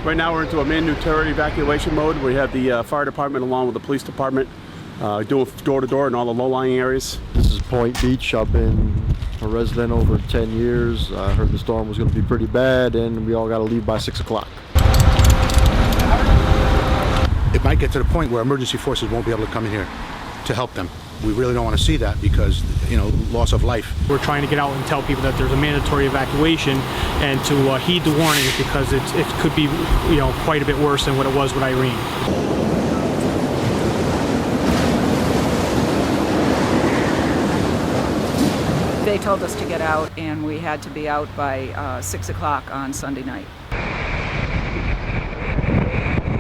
Right now we're into a mandatory evacuation mode. We have the fire department along with the police department doing door-to-door in all the low-lying areas. This is Point Beach. I've been a resident over 10 years. I heard the storm was going to be pretty bad, and we all got to leave by 6 o'clock. It might get to the point where emergency forces won't be able to come in here to help them. We really don't want to see that because, loss of life. We're trying to get out and tell people that there's a mandatory evacuation and to heed the warnings because it could be, quite a bit worse than what it was with Irene. They told us to get out, and we had to be out by 6 o'clock on Sunday night.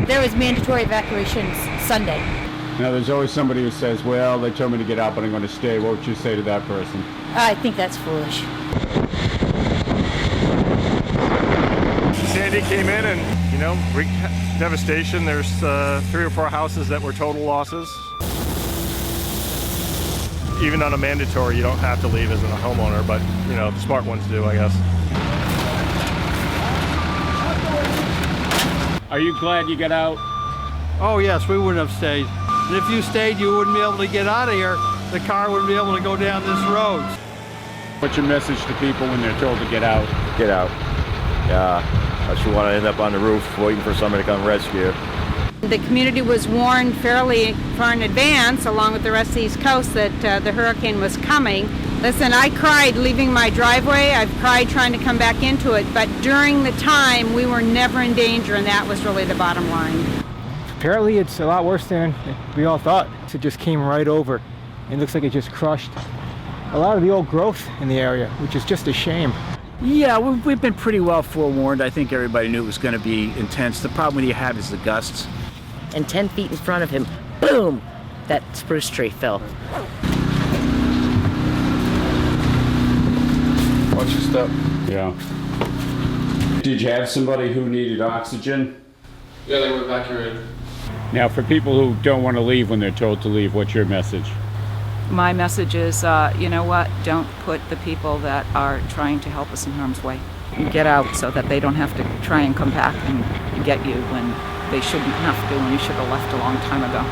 There was mandatory evacuations Sunday. Now, there's always somebody who says, well, they told me to get out, but I'm going to stay. What would you say to that person? I think that's foolish. Sandy came in and, wreaked devastation. There's 3 or 4 houses that were total losses. Even on a mandatory, you don't have to leave as a homeowner, but, the smart ones do, I guess. Are you glad you got out? Oh, yes, we wouldn't have stayed. And if you stayed, you wouldn't be able to get out of here. The car wouldn't be able to go down this road. What's your message to people when they're told to get out? Get out. Yeah, unless you want to end up on the roof waiting for somebody to come rescue. The community was warned fairly far in advance, along with the rest of the East Coast, that the hurricane was coming. Listen, I cried leaving my driveway. I've cried trying to come back into it, but during the time, we were never in danger, and that was really the bottom line. Apparently it's a lot worse than we all thought. It just came right over. It looks like it just crushed a lot of the old growth in the area, which is just a shame. Yeah, we've been pretty well forewarned. I think everybody knew it was going to be intense. The problem you have is the gusts. And 10 feet in front of him, boom, that spruce tree fell. Watch your step. Yeah. Did you have somebody who needed oxygen? Yeah, they were evacuated. Now, for people who don't want to leave when they're told to leave, what's your message? My message is, you know what, don't put the people that are trying to help us in harm's way. Get out so that they don't have to try and come back and get you when they shouldn't have to, and you should have left a long time ago.